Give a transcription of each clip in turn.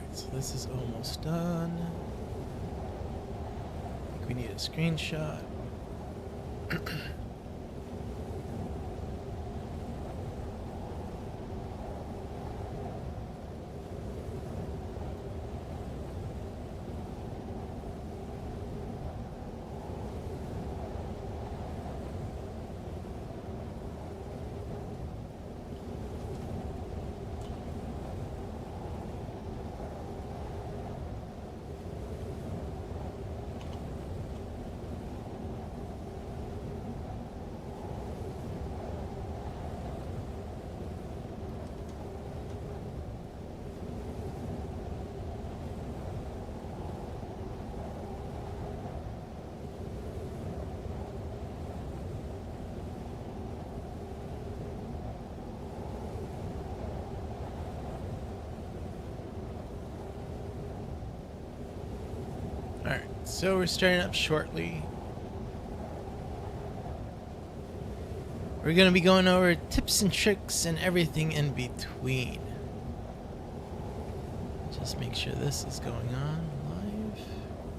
Alright, so this is almost done. I think we need a screenshot. Alright, so we're starting up shortly. We're going to be going over tips and tricks and everything in between. Just make sure this is going on. Live.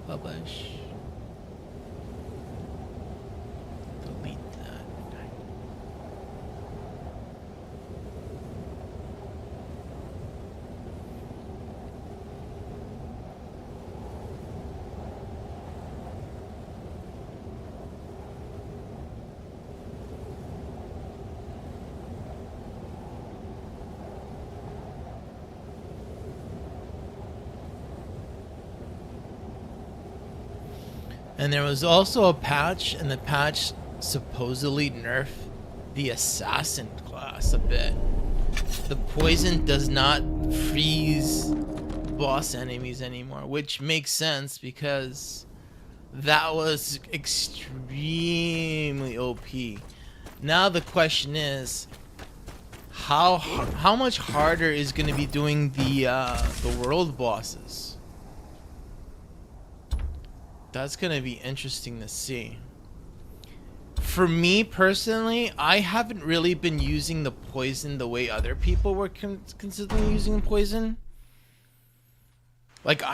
Publish. Delete that. And there was also a patch, and the patch supposedly nerfed the assassin class a bit. The poison does not freeze boss enemies anymore, which makes sense because that was extremely OP. Now the question is, how much harder is going to be doing the world bosses? That's gonna be interesting to see. For me personally, I haven't really been using the poison the way other people were consistently using poison. Like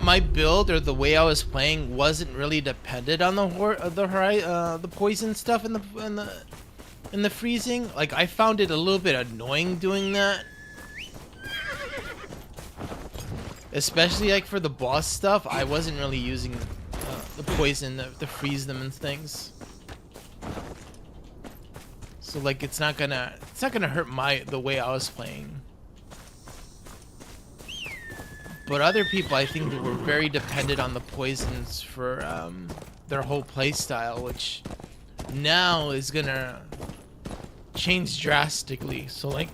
my build or the way I was playing wasn't really dependent on the poison stuff in the freezing. Like I found it a little bit annoying doing that. Especially like for the boss stuff, I wasn't really using the poison to freeze them and things. So like it's not gonna hurt the way I was playing. But other people, I think, were very dependent on the poisons for their whole play style, which now is gonna change drastically. So like.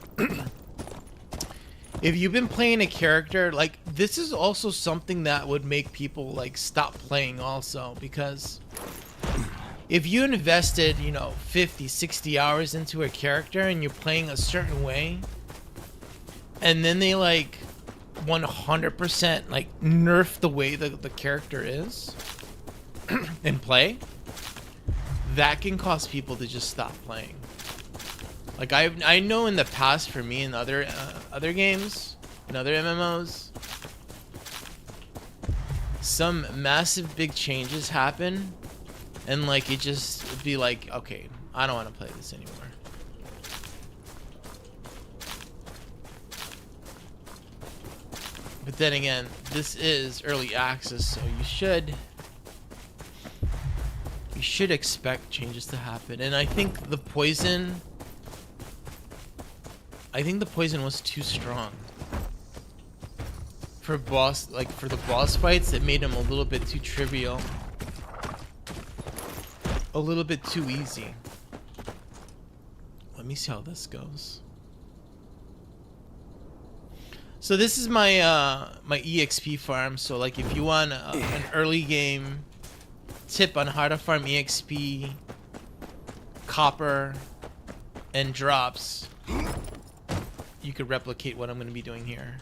If you've been playing a character, like, this is also something that would make people, like, stop playing also, because if you invested, you know, 50, 60 hours into a character and you're playing a certain way, and then they, like, 100%, like, nerf the way the character is and play, that can cause people to just stop playing. Like I know in the past for me in other games, in other MMOs, some massive big changes happen, and like it just would be like, okay, I don't want to play this anymore. But then again, this is early access, so you should expect changes to happen. And I think the poison was too strong for the boss fights. It made them a little bit too trivial, a little bit too easy. Let me see how this goes. So this is my my EXP farm. So like if you want an early game tip on how to farm EXP, copper, and drops, you could replicate what I'm going to be doing here.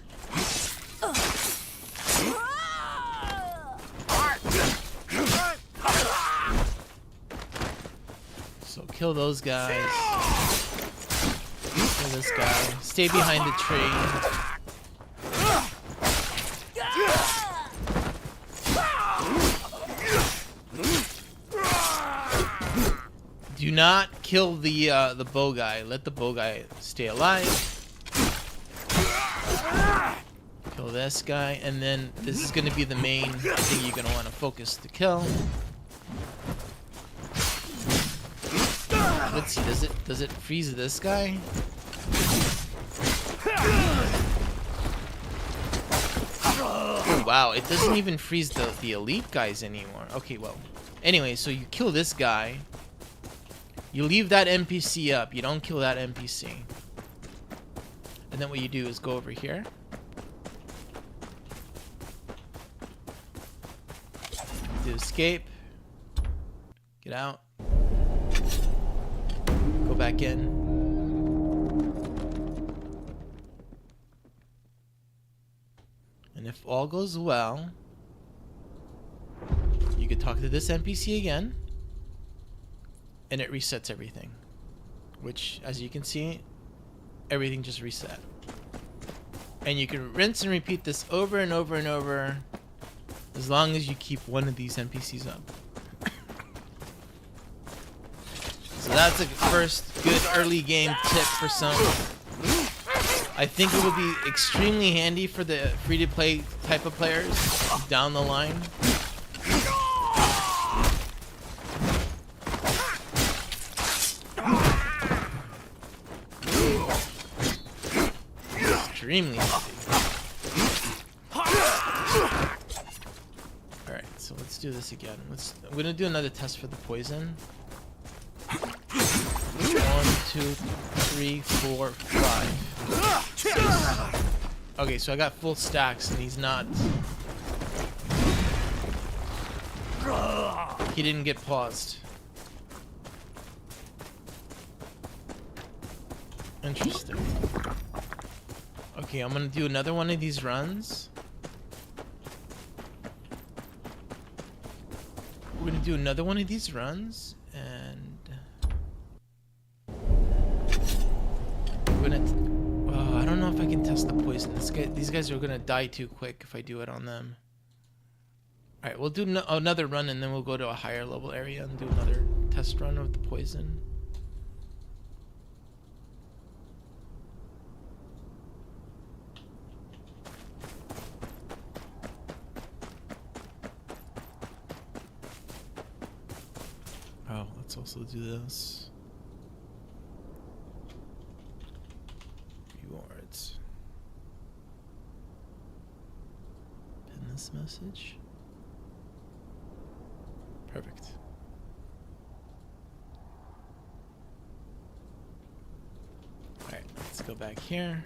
So kill those guys. Kill this guy. Stay behind the tree. Do not kill the bow guy. Let the bow guy stay alive. Kill this guy, and then this is going to be the main thing you're going to want to focus to kill. Let's see, does it freeze this guy? Oh, wow, it doesn't even freeze the elite guys anymore. Okay, well, anyway, so you kill this guy. You leave that NPC up. You don't kill that NPC. And then what you do is go over here. Do escape. Get out. Go back in. And if all goes well, you could talk to this NPC again, and it resets everything. Which, as you can see, everything just reset. And you can rinse and repeat this over and over and over, as long as you keep one of these NPCs up. So that's a first good early game tip for some. I think it would be extremely handy for the free-to-play type of players down the line. Extremely handy. Alright, so let's do this again. I'm gonna do another test for the poison. 1, 2, 3, 4, 5, 6. Okay, so I got full stacks and he's not. He didn't get paused. Interesting. Okay, I'm gonna do another one of these runs. We're gonna do another one of these runs, and we're gonna. I don't know if I can test the poison. These guys are gonna die too quick if I do it on them. All right, we'll do another run, and then we'll go to a higher level area and do another test run of the poison. Oh, let's also do this. Rewards. Pin this message. Perfect. Alright, let's go back here.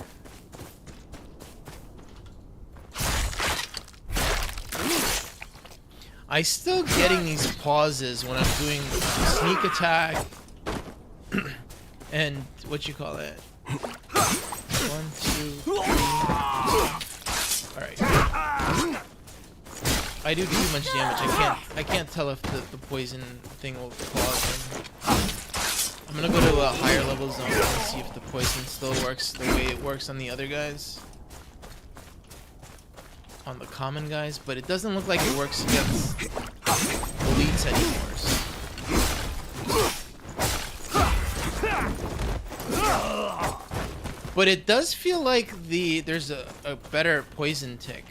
I'm still getting these pauses when I'm doing sneak attack and what you call it. 1, 2, 3. Alright. I do too much damage. I can't tell if the poison thing will pause him. I'm gonna go to a higher level zone and see if the poison still works the way it works on the other guys. On the common guys, but it doesn't look like it works against elites anymore. But it does feel like there's a better poison tick.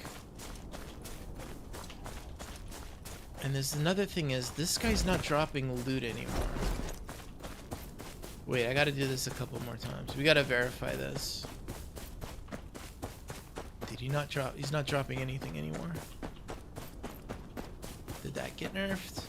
And there's another thing is this guy's not dropping loot anymore. Wait, I gotta do this a couple more times. We gotta verify this. Did he not drop? He's not dropping anything anymore. Did that get nerfed?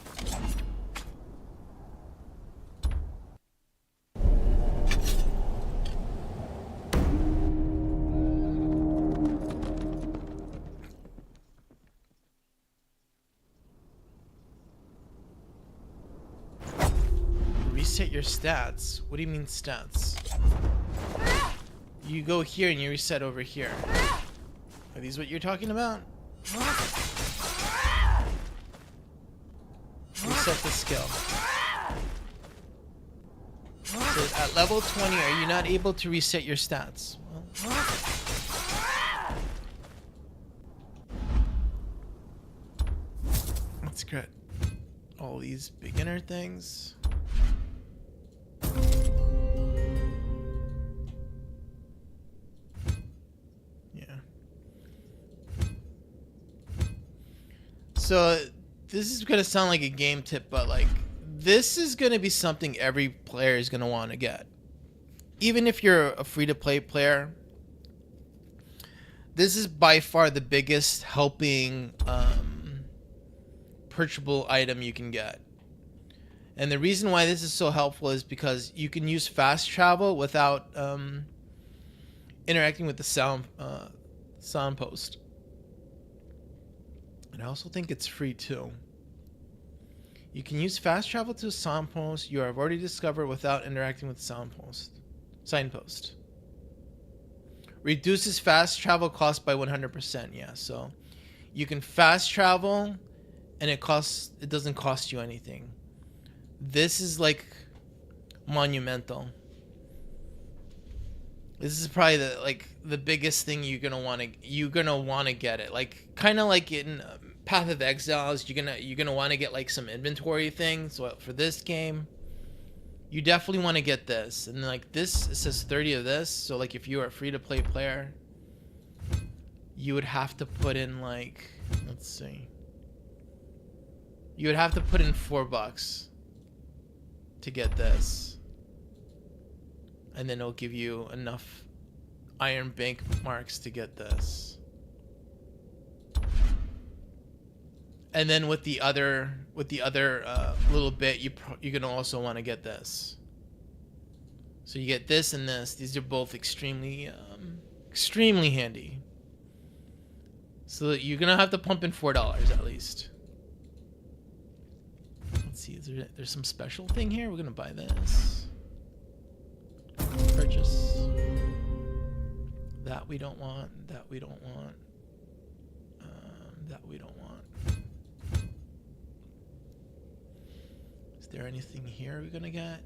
Reset your stats. What do you mean stats? You go here and you reset over here. Are these what you're talking about? Reset the skill. So at level 20, are you not able to reset your stats? Well, let's get all these beginner things. So this is gonna sound like a game tip, but like this is gonna be something every player is gonna want to get. Even if you're a free-to-play player, this is by far the biggest helping purchasable item you can get. And the reason why this is so helpful is because you can use fast travel without interacting with the sound post. And I also think it's free too. You can use fast travel to a signpost you have already discovered without interacting with the signpost. Reduces fast travel cost by 100%. Yeah, so you can fast travel and it doesn't cost you anything. This is like monumental. This is probably the biggest thing you're gonna want to get it. Like kind of like in Path of Exiles, you're gonna want to get like some inventory things. So for this game, you definitely want to get this. And like this, it says 30 of this. So like if you are a free-to-play player, you would have to put in like, let's see, you would have to put in $4 to get this. And then it'll give you enough Iron Bank marks to get this. And then with the other little bit, you're gonna also want to get this. So you get this and this. These are both extremely handy. So you're gonna have to pump in $4 at least. Let's see, there's some special thing here. We're gonna buy this. Purchase. That we don't want. That we don't want. That we don't want. Is there anything here we're gonna get?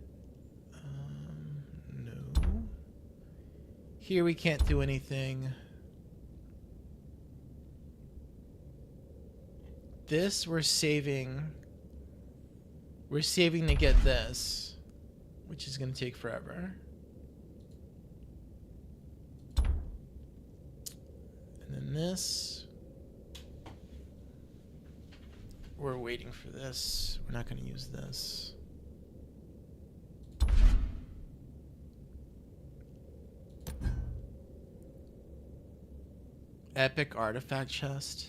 No. Here we can't do anything. This we're saving. We're saving to get this, which is gonna take forever. And then this, we're waiting for this. We're not going to use this. Epic artifact chest.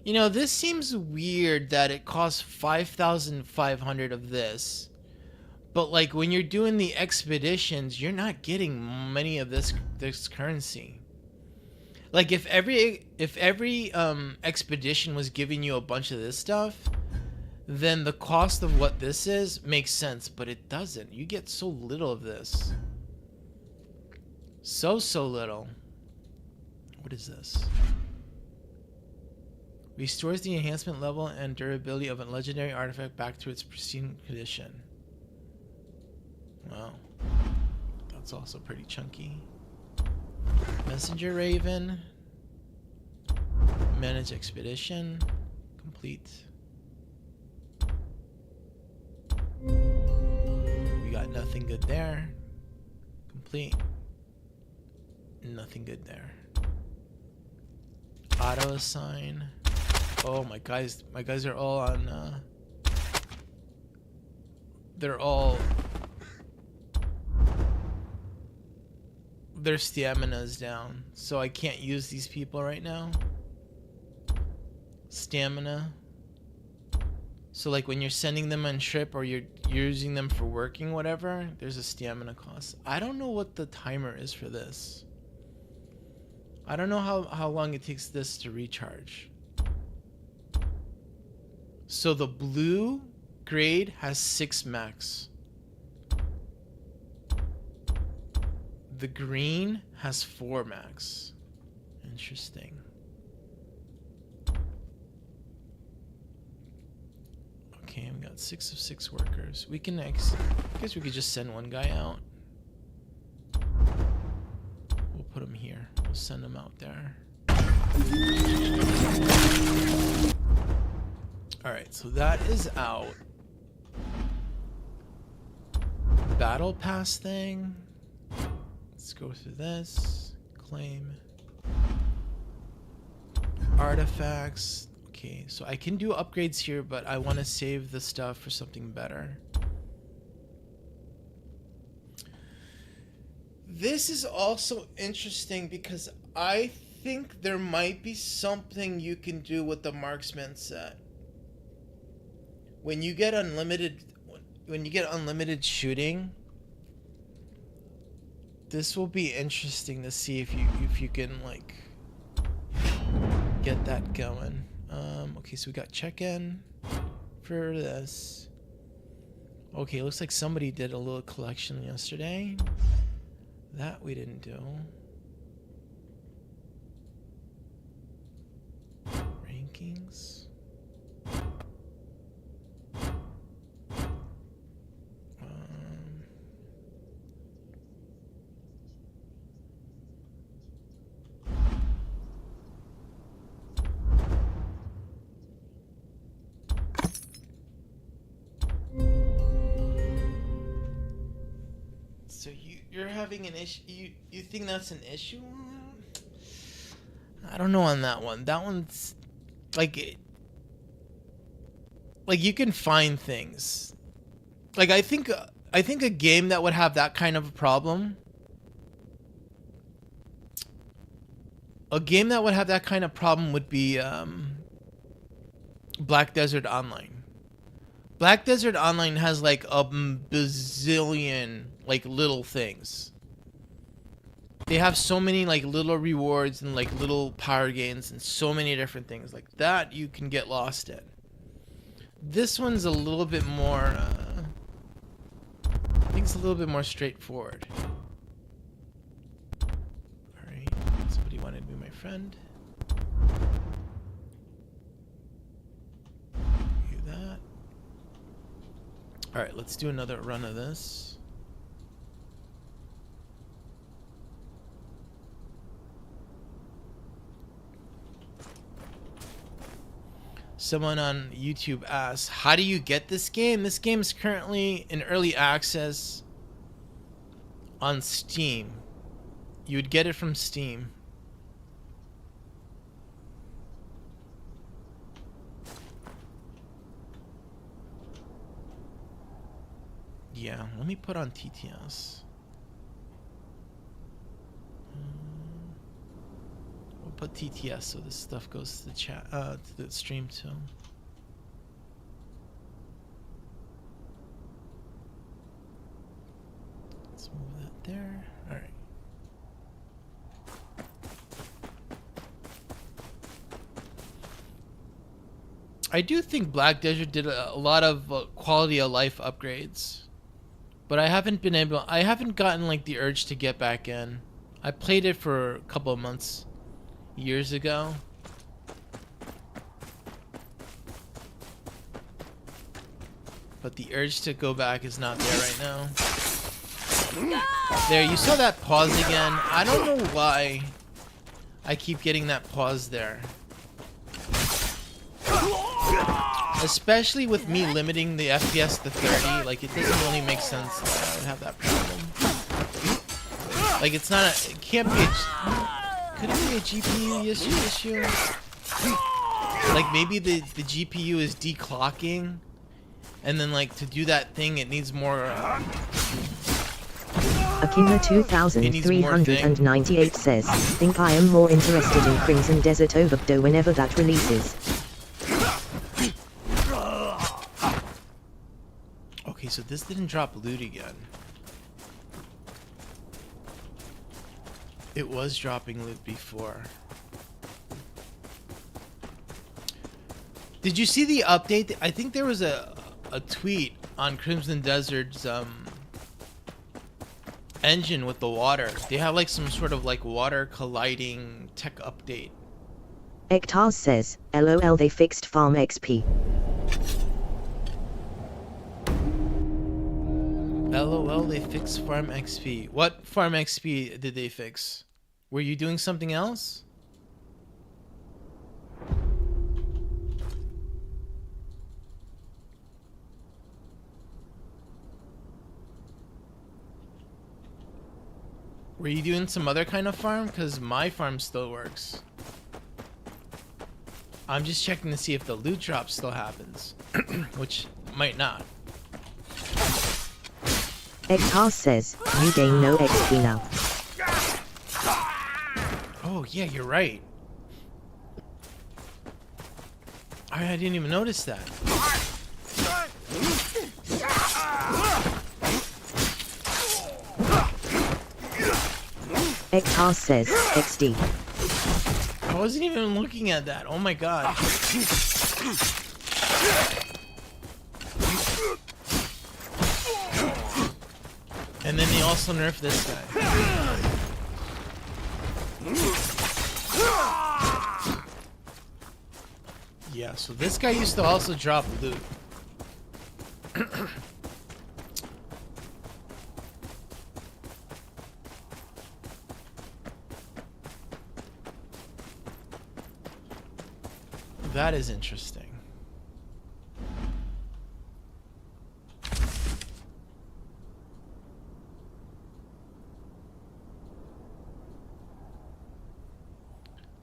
You know, this seems weird that it costs 5,500 of this. But like when you're doing the expeditions, you're not getting many of this currency. Like if every expedition was giving you a bunch of this stuff, then the cost of what this is makes sense, but it doesn't. You get so little of this. So little. What is this? Restores the enhancement level and durability of a legendary artifact back to its pristine condition. Wow. That's also pretty chunky. Messenger Raven. Manage expedition. Complete. We got nothing good there. Complete. Nothing good there. Auto assign. Oh, my guys are all on their stamina's down, so I can't use these people right now. Stamina. So like when you're sending them on trip or you're using them for working, whatever, there's a stamina cost. I don't know what the timer is for this. I don't know how long it takes this to recharge. So the blue grade has 6 max. The green has 4 max. Interesting. Okay, we got 6 of 6 workers. We can I guess we could just send one guy out. We'll put him here. We'll send him out there. Alright, so that is out. Battle pass thing. Let's go through this. Claim. Artifacts. Okay, so I can do upgrades here, but I want to save the stuff for something better. This is also interesting because I think there might be something you can do with the marksman set. When you get unlimited shooting, this will be interesting to see if you can like get that going. Okay, so we got check-in for this. Okay, looks like somebody did a little collection yesterday. That we didn't do. Rankings. So you're having an issue. You think that's an issue? I don't know on that one. That one's like you can find things. Like I think a game that would have that kind of a problem. A game that would have that kind of problem would be Black Desert Online. Black Desert Online has like a bazillion like little things. They have so many like little rewards and like little power gains and so many different things like that you can get lost in. This one's a little bit more I think it's a little bit more straightforward. Alright, somebody wanted to be my friend. Do that. Alright, let's do another run of this. Someone on YouTube asked, how do you get this game? This game is currently in early access on Steam. You would get it from Steam. Yeah, let me put on TTS. We'll put TTS so this stuff goes to the chat, to the stream too. Let's move that there. All right. I do think Black Desert did a lot of quality of life upgrades, but I haven't gotten like the urge to get back in. I played it for a couple of months, years ago. But the urge to go back is not there right now. There, you saw that pause again. I don't know why I keep getting that pause there. Especially with me limiting the FPS to 30, like it doesn't really make sense that I would have that problem. Like it's not a, it can't be could it be a GPU issue? Like maybe the GPU is declocking, and then like to do that thing it needs more. Akima 2398 says, think I am more interested in Crimson Desert Overdose whenever that releases. Okay, so this didn't drop loot again. It was dropping loot before. Did you see the update? I think there was a tweet on Crimson Desert's engine with the water. They have like some sort of like water colliding tech update. Ektars says, LOL they fixed Farm XP. LOL they fixed Farm XP. What Farm XP did they fix? Were you doing something else? Were you doing some other kind of farm? Because my farm still works. I'm just checking to see if the loot drop still happens, which might not. Ektar says, you gain no XP now. Oh, yeah, you're right. I didn't even notice that. Ektar says, XD. I wasn't even looking at that. Oh my god. And then they also nerfed this guy. Yeah, so this guy used to also drop loot. That is interesting.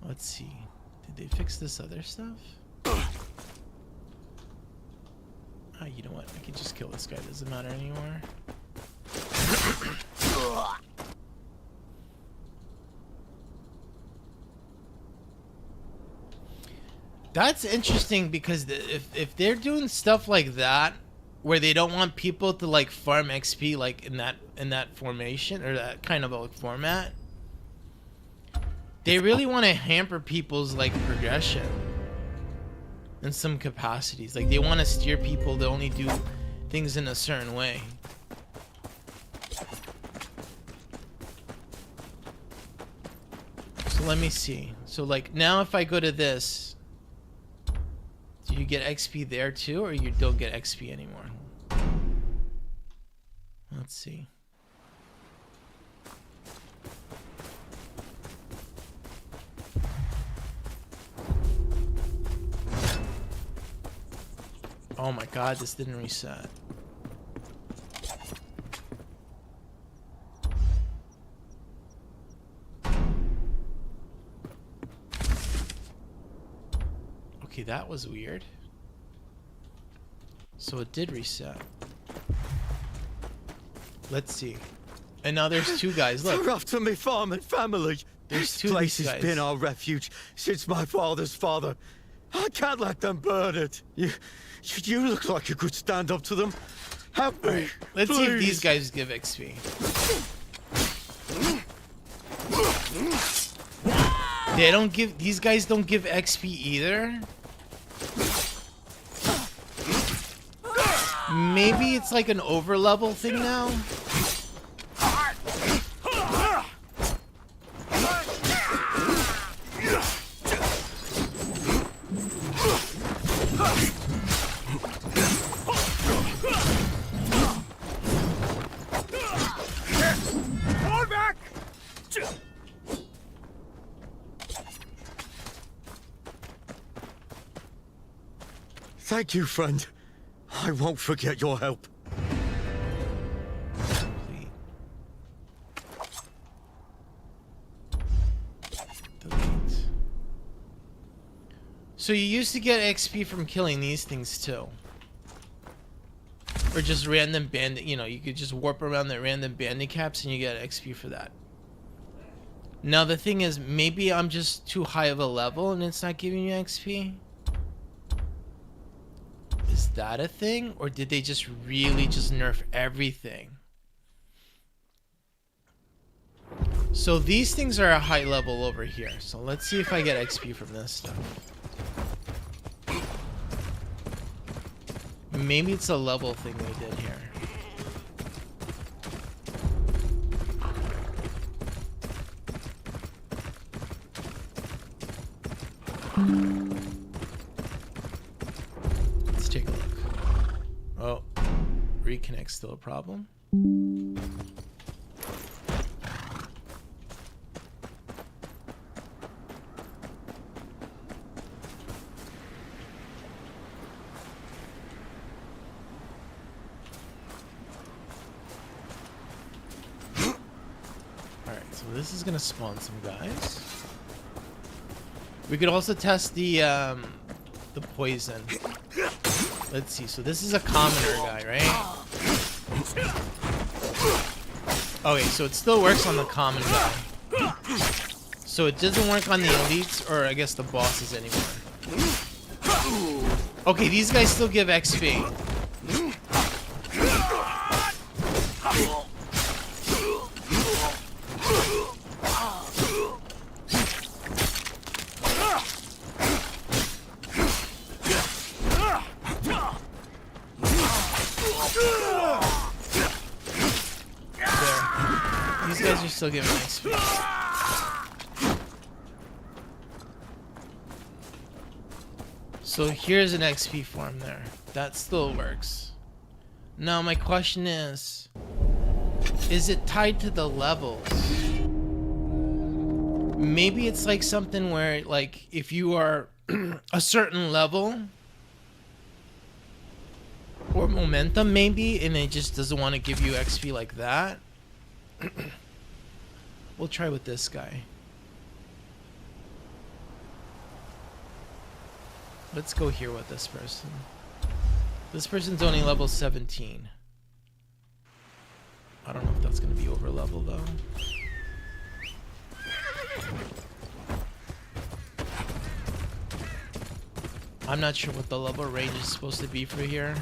Let's see. Did they fix this other stuff? Ah, you know what? I can just kill this guy. Doesn't matter anymore. That's interesting because if they're doing stuff like that, where they don't want people to like farm XP like in that formation or that kind of a format, they really want to hamper people's like progression in some capacities. Like they want to steer people to only do things in a certain way. So let me see. So like now if I go to this, do you get XP there too, or you don't get XP anymore? Let's see. Oh my god, this didn't reset. Okay, that was weird. So it did reset. Let's see. And now there's two guys. Look. They're after me farm and family. There's two This place of these has guys. been our refuge since my father's father. I can't let them burn it. You look like you could stand up to them. Help me. Let's see if please. these guys give XP. They don't give. These guys don't give XP either. Maybe it's like an overlevel thing now. Thank you, friend. I won't forget your help. Delete. So you used to get XP from killing these things too. Or just random bandit, you know, you could just warp around the random bandit caps and you get XP for that. Now the thing is, maybe I'm just too high of a level and it's not giving you XP? Is that a thing? Or did they just really just nerf everything? So these things are a high level over here. So let's see if I get XP from this stuff. Maybe it's a level thing they did here. Let's take a look. Oh, reconnect's still a problem. Alright, so this is gonna spawn some guys. We could also test the poison. Let's see. So this is a commoner guy, right? Okay, so it still works on the common guy. So it doesn't work on the elites, or I guess the bosses anymore. Okay, these guys still give XP. These guys are still giving XP. So here's an XP farm there. That still works. Now my question is it tied to the levels? Maybe it's like something where, like, if you are a certain level or momentum maybe, and it just doesn't want to give you XP like that. We'll try with this guy. Let's go here with this person. This person's only level 17. I don't know if that's going to be over level though. I'm not sure what the level range is supposed to be for here.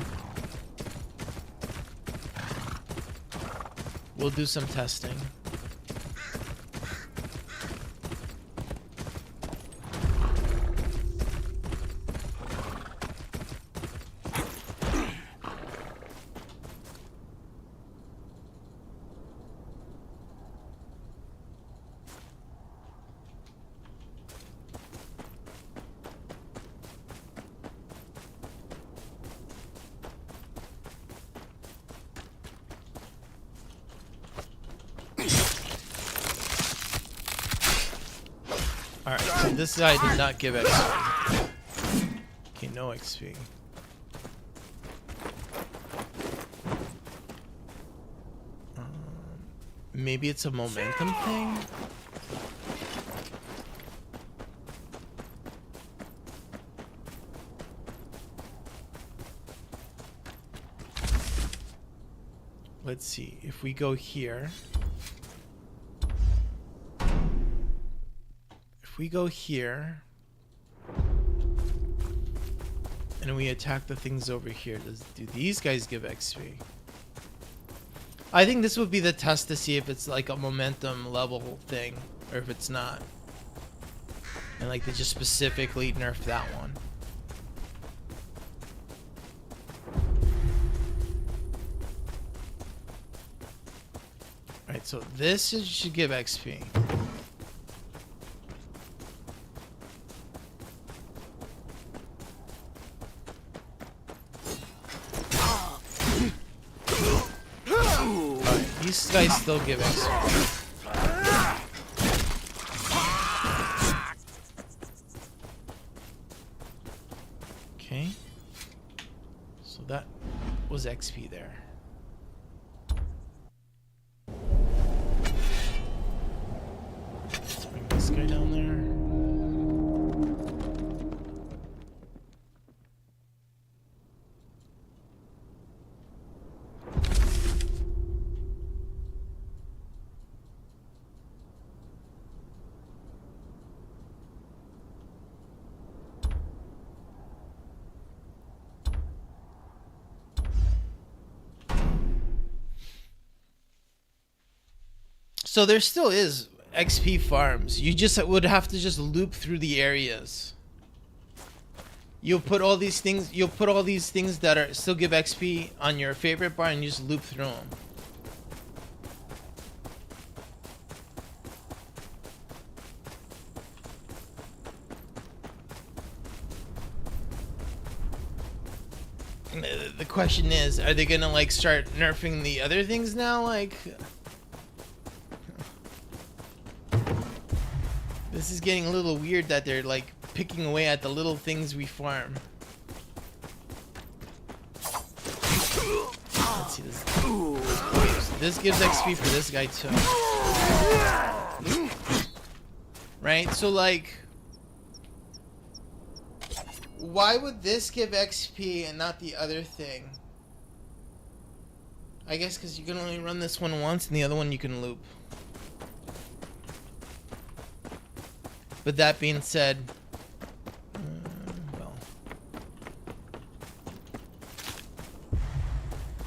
We'll do some testing. Alright, so this guy did not give XP. Okay, no XP. Maybe it's a momentum thing? Let's see, if we go here. If we go here and we attack the things over here, do these guys give XP? I think this would be the test to see if it's like a momentum level thing or if it's not. And like they just specifically nerfed that one. Alright, so this should give XP. These guys still give XP. Okay. So that was XP there. Let's bring this guy down there. So there still is XP farms. You just would have to just loop through the areas. You'll put all these things that are still give XP on your favorite bar and you just loop through them. The question is, are they gonna like start nerfing the other things now? Like, this is getting a little weird that they're like picking away at the little things we farm. Let's see this. Okay, so this gives XP for this guy too. Right? So like, Why would this give XP and not the other thing? I guess because you can only run this one once and the other one you can loop. But that being said, well,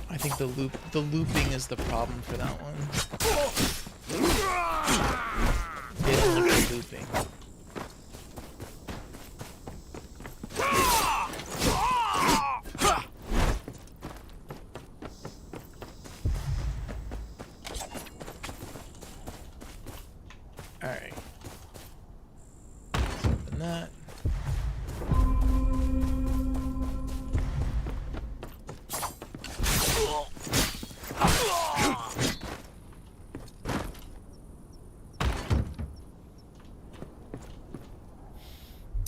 I think the looping is the problem for that one. They don't look at looping. Alright. Let's open that.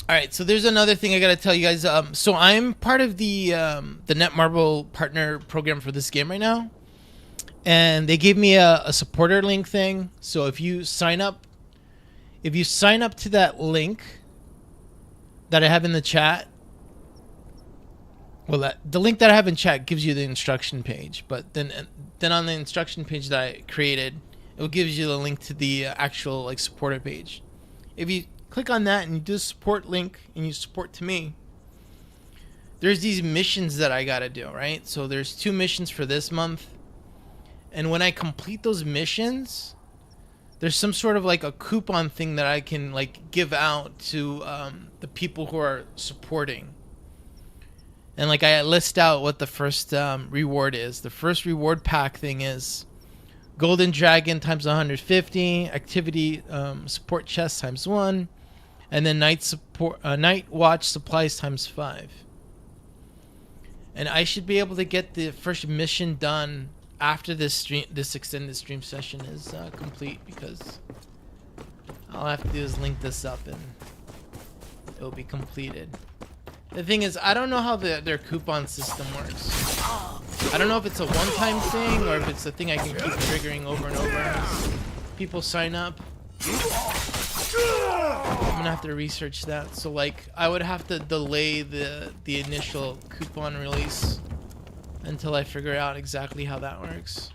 Alright, so there's another thing I gotta tell you guys. So I'm part of the Netmarble partner program for this game right now. And they gave me a supporter link thing. So if you sign up to that link that I have in the chat, well, the link that I have in chat gives you the instruction page, but then on the instruction page that I created, it gives you the link to the actual like supporter page. If you click on that and you do the support link and you support to me, there's these missions that I gotta do, right? So there's 2 missions for this month, and when I complete those missions, there's some sort of like a coupon thing that I can like give out to the people who are supporting. And like I list out what the first reward is. The first reward pack thing is Golden Dragon times 150, activity support chest times 1, and then night watch supplies times 5. And I should be able to get the first mission done after this extended stream session is complete, because all I have to do is link this up and it'll be completed. The thing is, I don't know how their coupon system works. I don't know if it's a one-time thing or if it's a thing I can keep triggering over and over as people sign up. I'm gonna have to research that. So like, I would have to delay the initial coupon release until I figure out exactly how that works.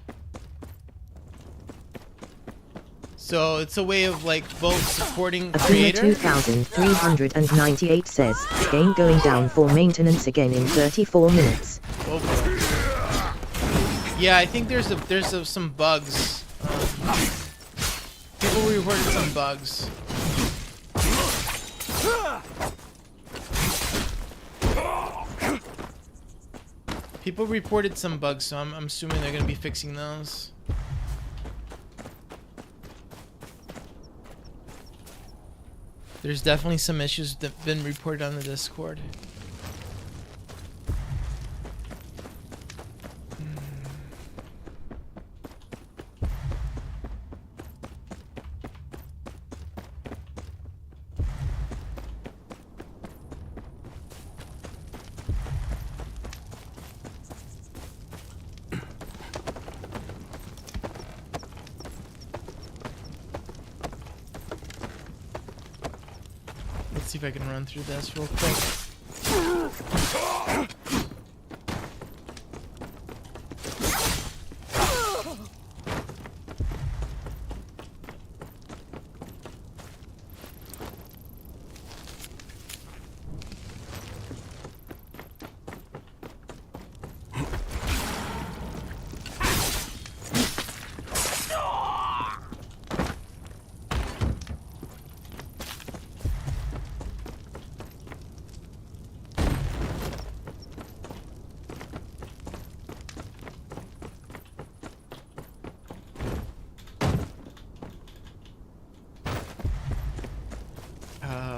So it's a way of like both supporting Akuma creator. 2398 says, game going down for maintenance again in 34 minutes. Go for it. Yeah, I think there's some bugs. People reported some bugs. People reported some bugs, so I'm assuming they're gonna be fixing those. There's definitely some issues that have been reported on the Discord. Let's see if I can run through this real quick.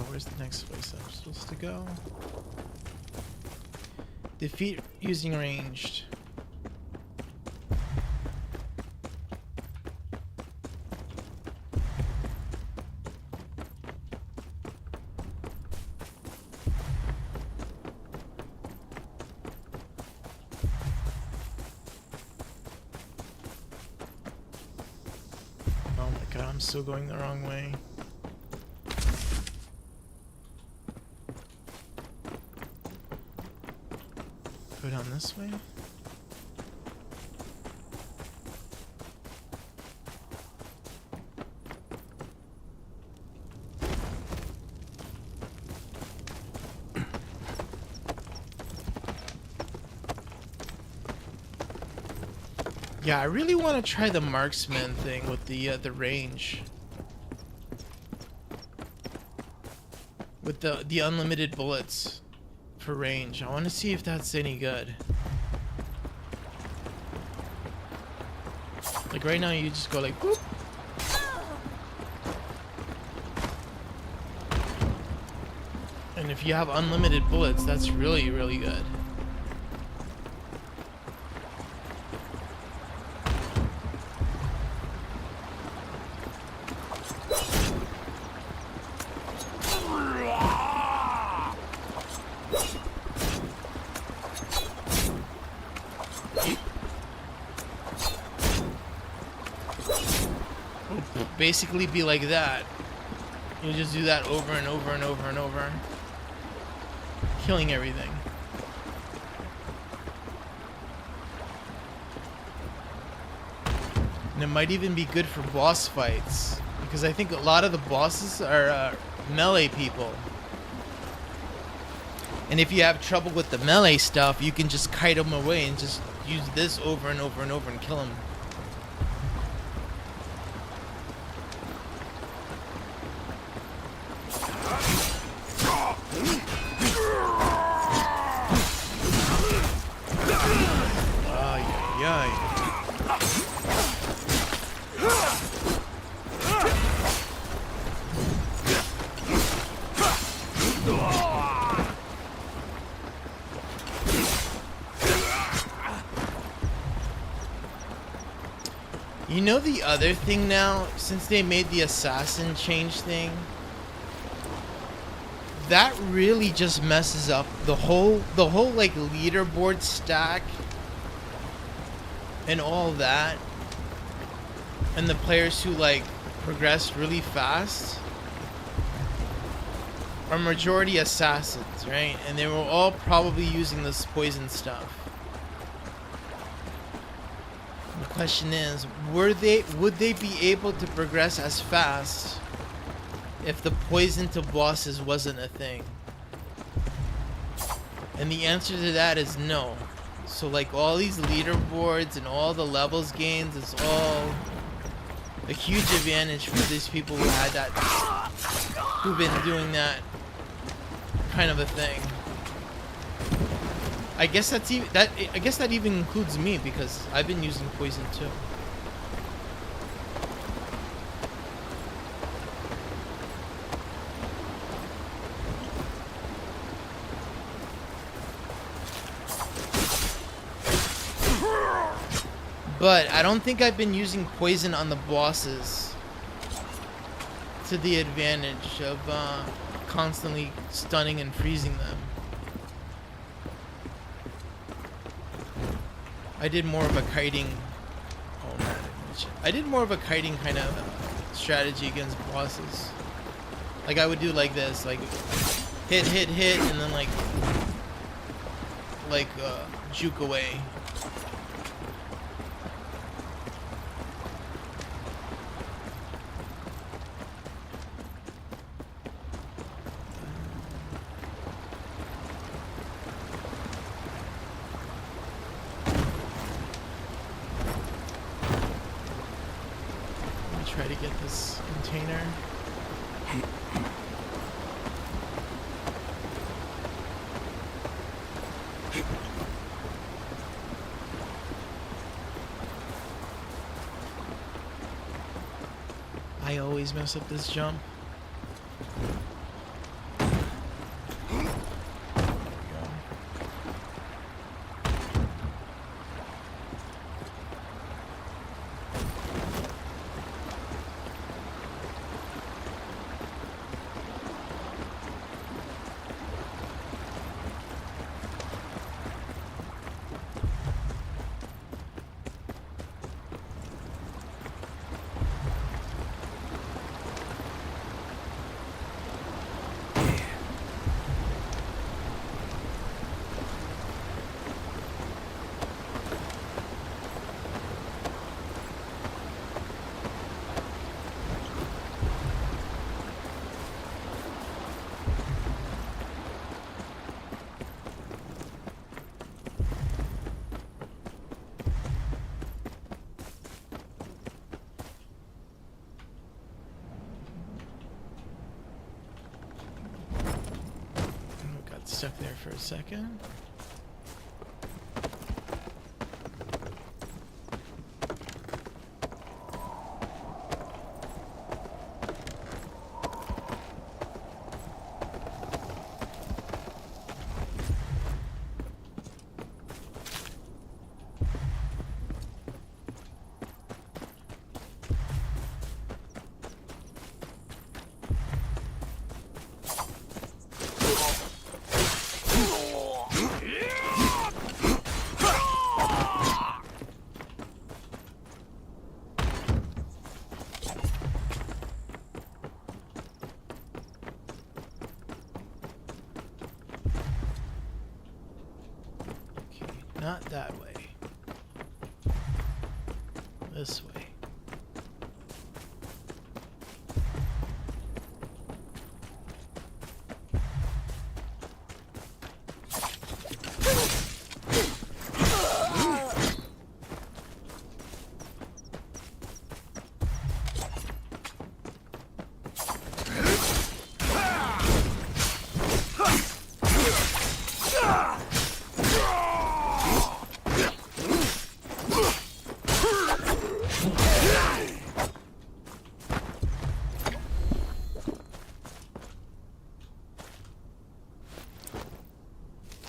Where's the next place I'm supposed to go? Defeat using ranged. Oh my god, I'm still going the wrong way. go down this way? Yeah, I really want to try the marksman thing with the range. With the unlimited bullets for range. I want to see if that's any good. Like right now you just go like boop. And if you have unlimited bullets, that's really, really good. Basically be like that. You just do that over and over and over and over, killing everything. And it might even be good for boss fights, because I think a lot of the bosses are melee people. And if you have trouble with the melee stuff, you can just kite them away and just use this over and over and over and kill them. You know the other thing now, since they made the assassin change thing, that really just messes up the whole like leaderboard stack and all that, and the players who like progressed really fast are majority assassins, right? And they were all probably using this poison stuff. The question is, would they be able to progress as fast if the poison to bosses wasn't a thing? And the answer to that is no. So like all these leaderboards and all the levels gains is all a huge advantage for these people who had that, who've been doing that kind of a thing. I guess that's even I guess that even includes me, because I've been using poison too. But I don't think I've been using poison on the bosses to the advantage of constantly stunning and freezing them. I did more of a kiting. Oh man, I did more of a kiting kind of strategy against bosses. Like I would do like this, like hit, and then like juke away. Try to get this container. I always mess up this jump. stuck there for a second. Not that way. This way.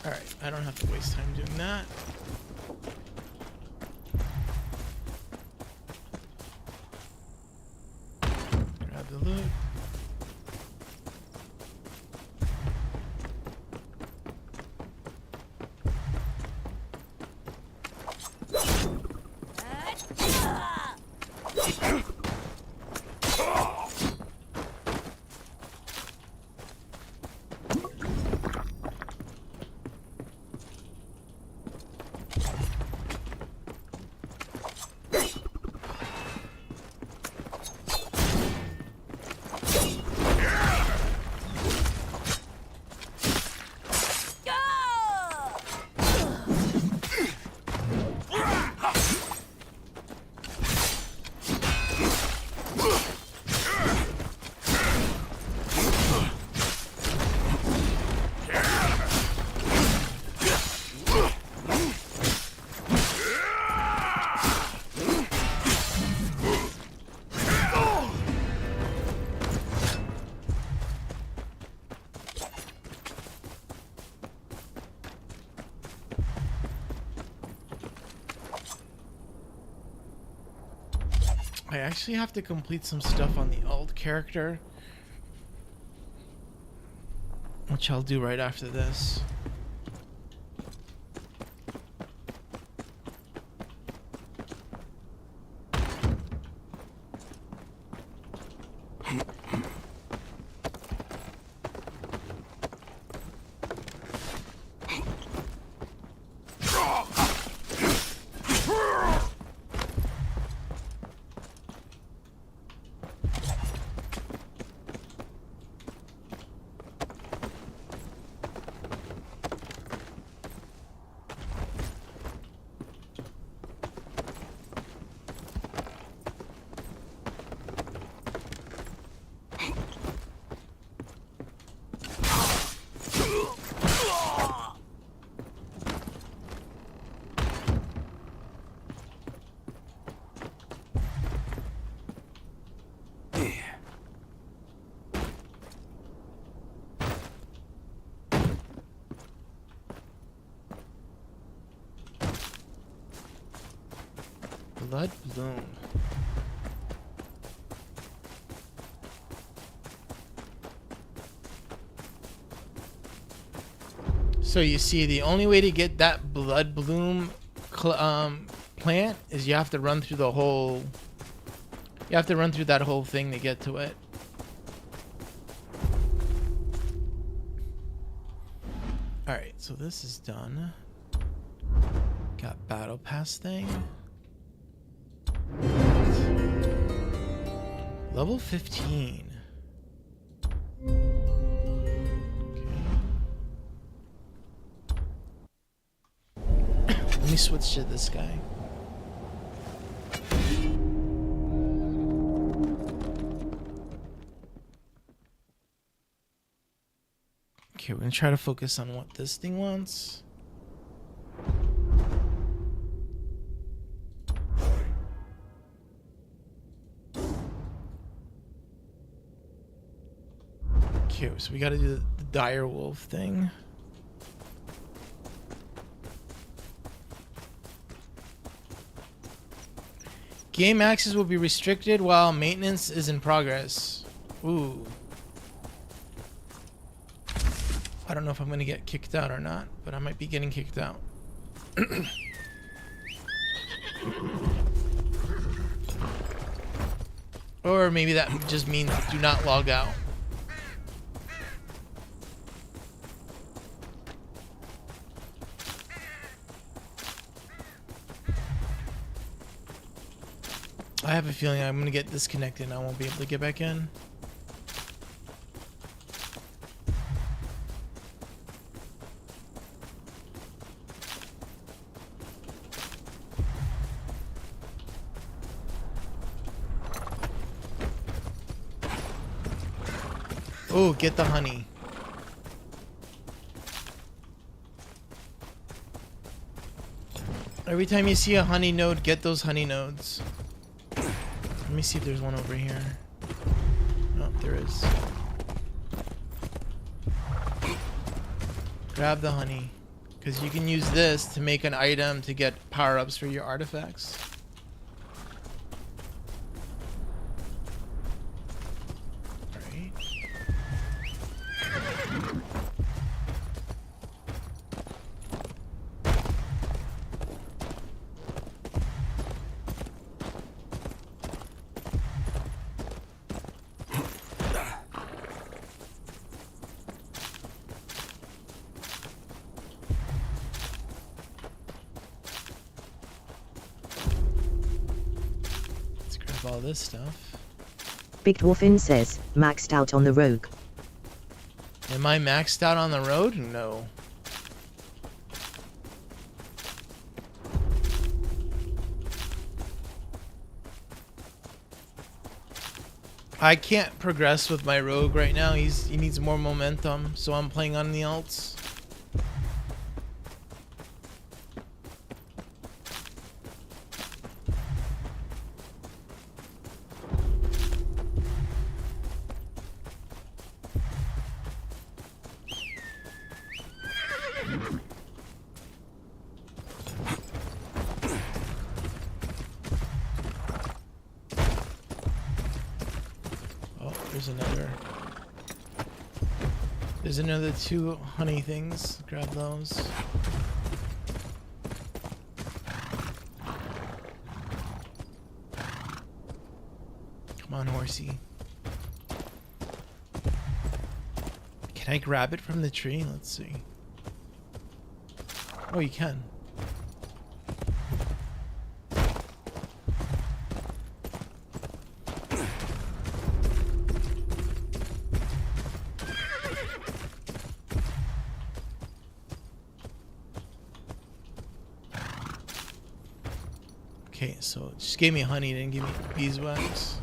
Alright, I don't have to waste time doing that. Grab the loot. I actually have to complete some stuff on the alt character, which I'll do right after this. Blood Bloom. So you see, the only way to get that Blood Bloom plant is you have to run through the whole... You have to run through that whole thing to get to it. Alright, so this is done. Got Battle Pass thing. Level 15. Let me switch to this guy. Okay, we're gonna try to focus on what this thing wants. Okay, so we gotta do the dire wolf thing. Game access will be restricted while maintenance is in progress. Ooh. I don't know if I'm gonna get kicked out or not, but I might be getting kicked out. Or maybe that just means do not log out. I have a feeling I'm gonna get disconnected and I won't be able to get back in. Oh, get the honey. Every time you see a honey node, get those honey nodes. Let me see if there's one over here. Oh, there is. Grab the honey. Because you can use this to make an item to get power-ups for your artifacts. Alright. All this stuff. Big Dwarfin says, maxed out on the rogue. Am I maxed out on the road? No. I can't progress with my rogue right now. He needs more momentum, so I'm playing on the alts. There's another 2 honey things. Grab those. Come on, horsey. Can I grab it from the tree? Let's see. Oh, you can. Okay, so it just gave me honey, didn't give me beeswax.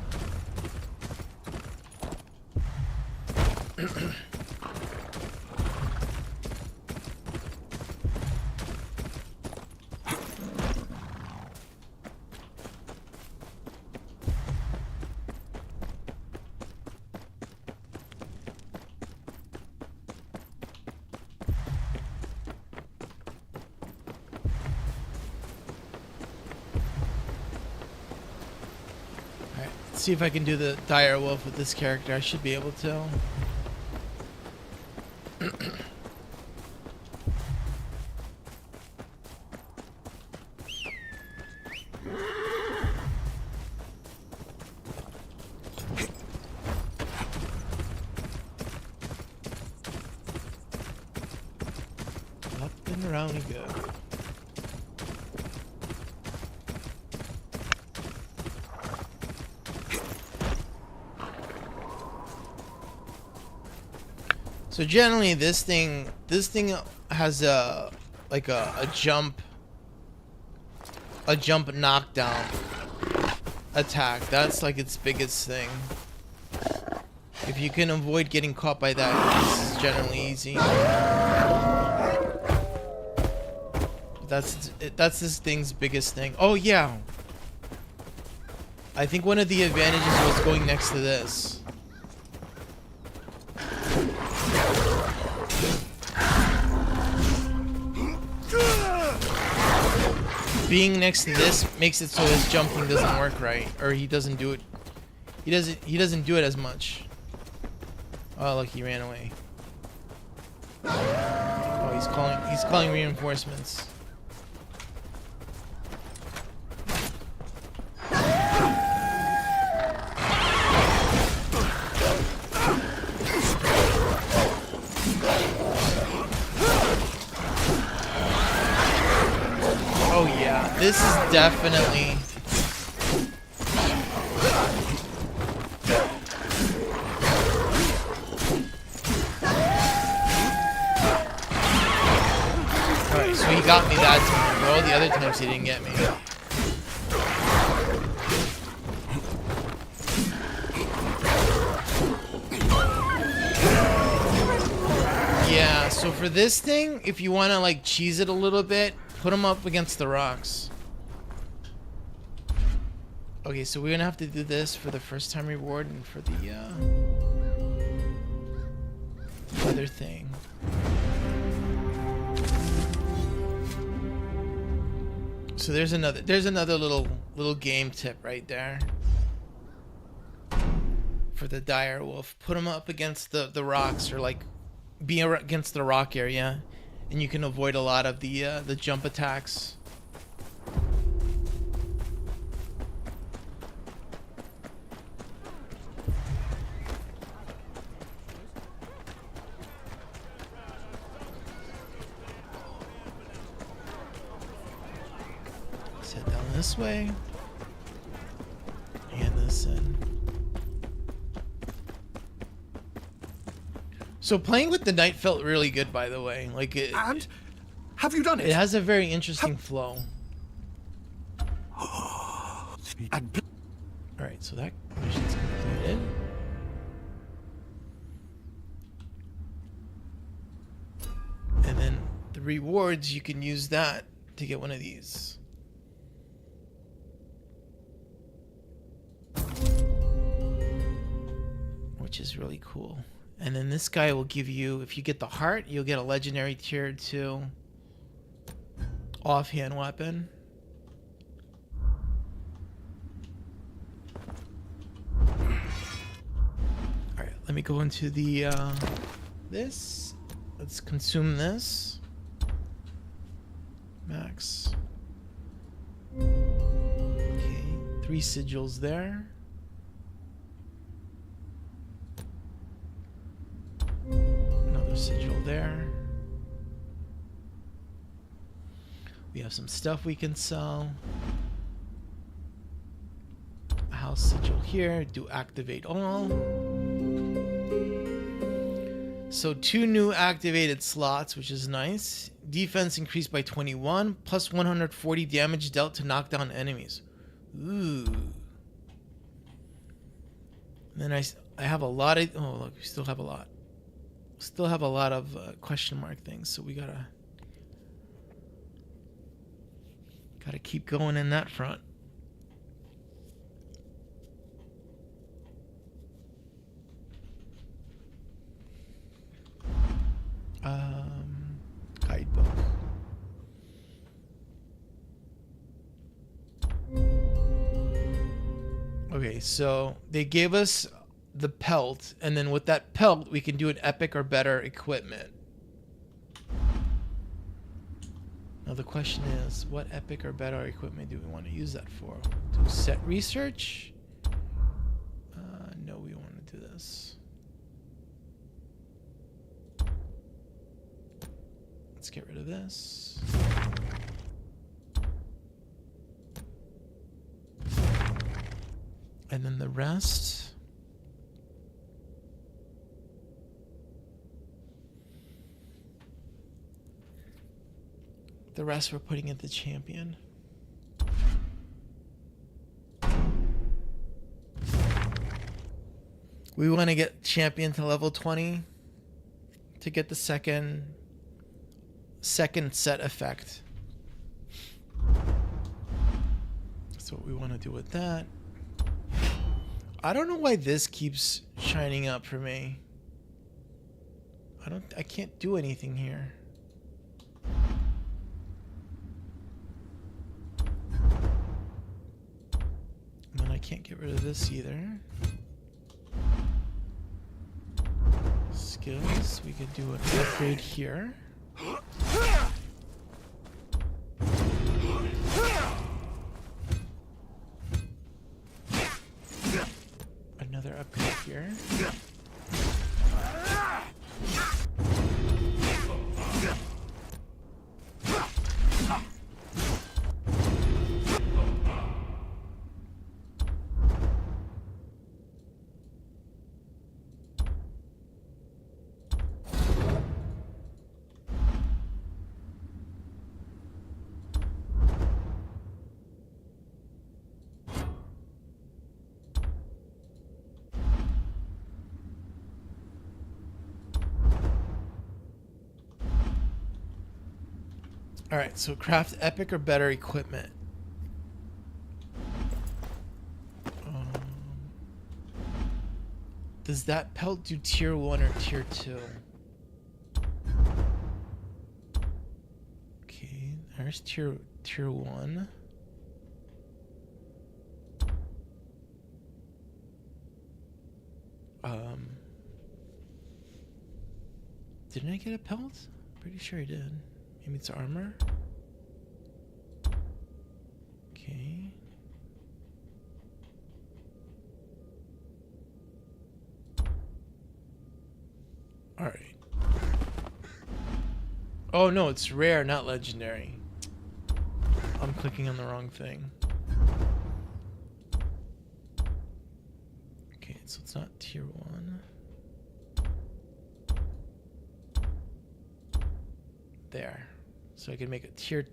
See if I can do the dire wolf with this character. I should be able to. Up and around we go. So generally this thing has a jump knockdown attack. That's like its biggest thing. If you can avoid getting caught by that, this is generally easy. That's this thing's biggest thing. Oh yeah. I think one of the advantages was going next to this. Being next to this makes it so his jumping doesn't work right, or he doesn't do it. He doesn't do it as much. Oh look, he ran away. Oh, he's calling reinforcements. Oh yeah, this is definitely... Alright, so he got me that time, but all the other times he didn't get me. Yeah, so for this thing, if you want to like cheese it a little bit, put them up against the rocks. Okay, so we're gonna have to do this for the first time reward and for the other thing. So there's another little game tip right there. For the dire wolf, put them up against the rocks, or like be against the rock area, and you can avoid a lot of the jump attacks. Let's head down this way. And this in. So playing with the knight felt really good, by the way. Like it. And have you done it? It has a very interesting flow. And All right, so that mission's completed. And then the rewards, you can use that to get one of these. Which is really cool. And then this guy will give you, if you get the heart, you'll get a legendary tier 2 offhand weapon. Alright, let me go into the this. Let's consume this. Max. Okay, 3 sigils there. Another sigil there. We have some stuff we can sell. A house sigil here. Do activate all. So 2 new activated slots, which is nice. Defense increased by 21, plus 140 damage dealt to knock down enemies. Ooh. And then I have a lot of... Oh, look, we still have a lot. Still have a lot of question mark things, so we gotta keep going in that front. Guidebook. Okay, so they gave us the pelt, and then with that pelt we can do an epic or better equipment. Now the question is, what epic or better equipment do we want to use that for? Do set research? No, we want to do this. Let's get rid of this. And then the rest. The rest we're putting at the champion. We want to get champion to level 20 to get the second set effect. That's what we want to do with that. I don't know why this keeps shining up for me. I can't do anything here. And then I can't get rid of this either. Skills, we could do an upgrade here. Another upgrade here. Alright, so craft epic or better equipment. Does that pelt do tier 1 or tier 2? Okay, there's tier 1. Didn't I get a pelt? Pretty sure I did. Maybe it's armor. Okay. All right. Oh no, it's rare, not legendary. I'm clicking on the wrong thing. Okay, so it's not tier 1. There. So I can make a tier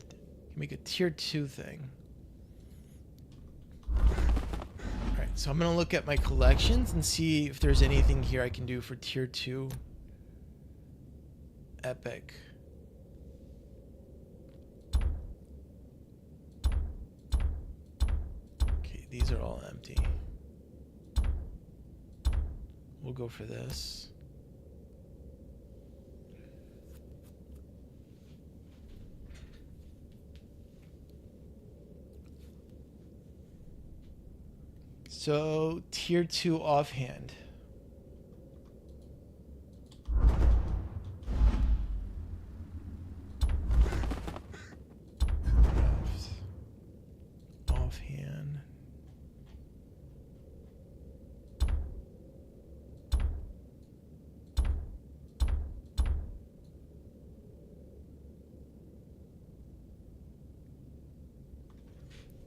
2 thing. Alright, so I'm gonna look at my collections and see if there's anything here I can do for tier 2 epic. Okay, these are all empty. We'll go for this. So, tier 2 offhand. Craft. Offhand.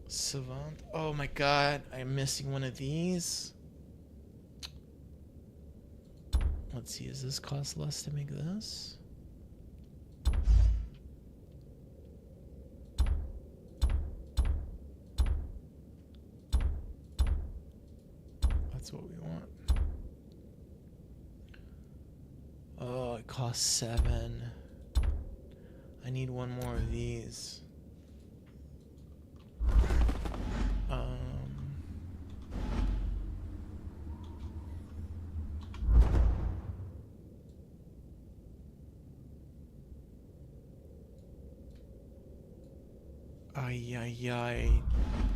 Savant. Oh my god, I'm missing one of these. Let's see, does this cost less to make this? That's what we want. Oh, it costs 7. I need one more of these.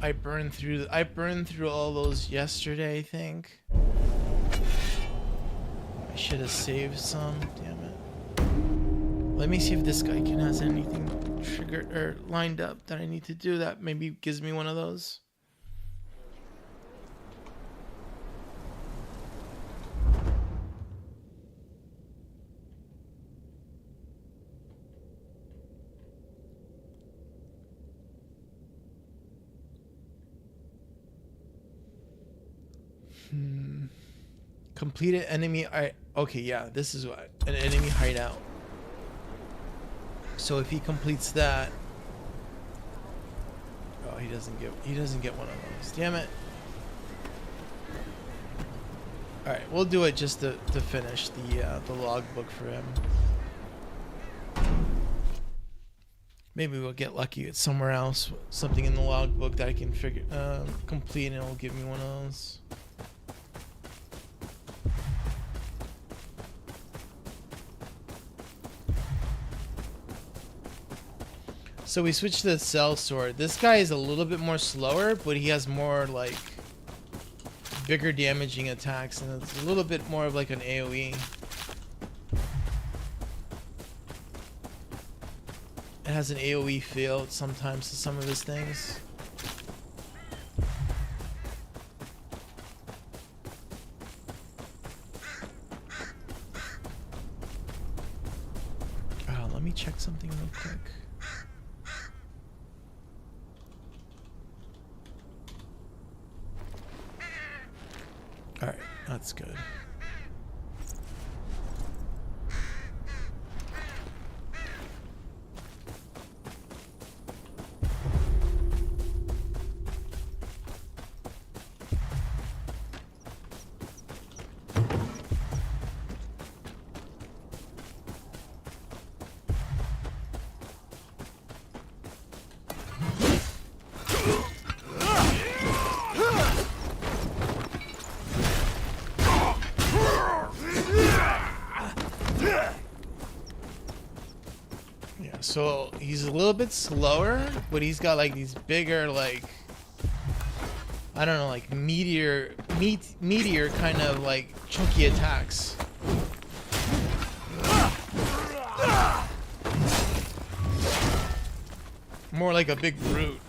I burned through all those yesterday, I think. I should have saved some, damn it. Let me see if this guy has anything triggered or lined up that I need to do that maybe gives me one of those. Completed enemy. Okay, yeah, this is what an enemy hideout. So if he completes that, oh, he doesn't get one of those. Damn it. All right, we'll do it just to finish the logbook for him. Maybe we'll get lucky at somewhere else, something in the logbook that I can figure complete, and it'll give me one of those. So we switched to the cell sword. This guy is a little bit more slower, but he has more like bigger damaging attacks, and it's a little bit more of like an AoE. It has an AoE feel sometimes to some of his things. Let me check something real quick. Alright, that's good. So he's a little bit slower, but he's got like these bigger, like, I don't know, like meteor kind of like chunky attacks. More like a big brute.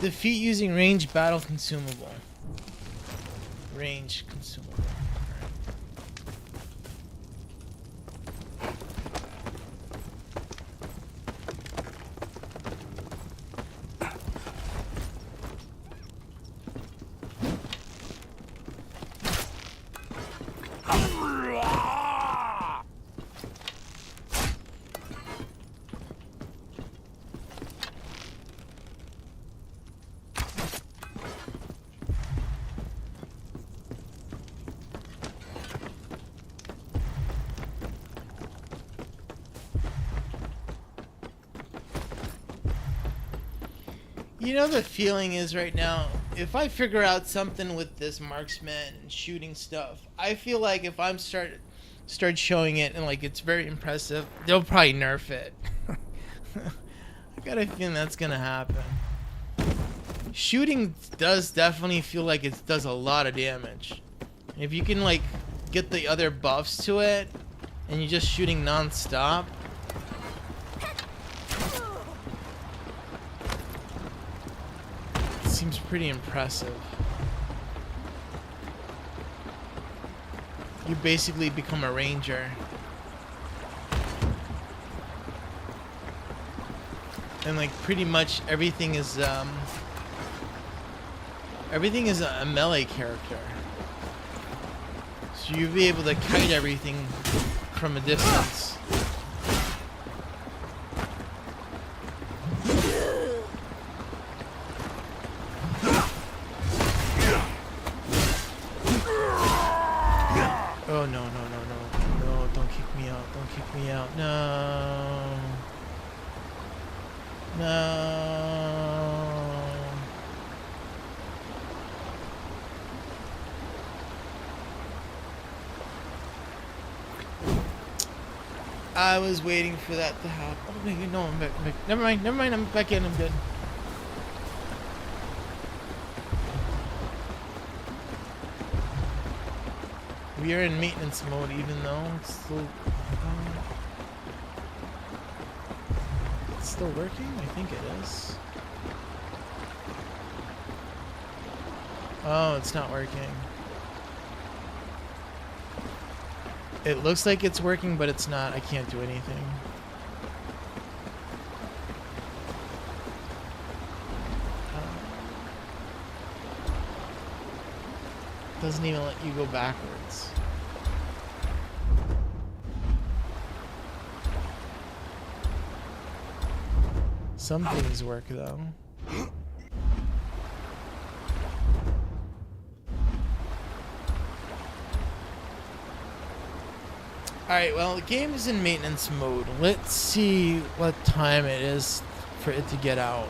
Defeat using range battle consumable. Range consumable. You know, the feeling is right now, if I figure out something with this marksman and shooting stuff, I feel like if I'm start showing it and like it's very impressive, they'll probably nerf it. I got a feeling that's gonna happen. Shooting does definitely feel like it does a lot of damage. If you can like get the other buffs to it, and you're just shooting non-stop. It seems pretty impressive. You basically become a ranger. And like pretty much everything is a melee character. So you'll be able to kite everything from a distance. Oh no, no, don't kick me out, don't kick me out, no. No. I was waiting for that to happen. Oh, wait, no, I'm back. Never mind, I'm back in, I'm good. We are in maintenance mode even though it's still working? I think it is. Oh, it's not working. It looks like it's working, but it's not. I can't do anything. Doesn't even let you go backwards. Some things work though. Alright, well, the game is in maintenance mode. Let's see what time it is for it to get out.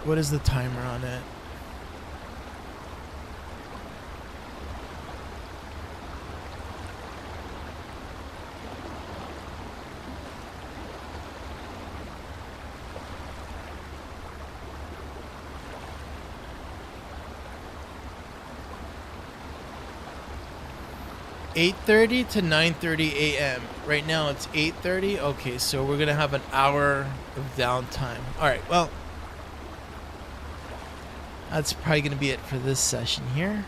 What is the timer on it? (8:30 to 9:30 a.m.) Right now it's 8:30. Okay, so we're gonna have an hour of downtime. All right, well, that's probably gonna be it for this session here.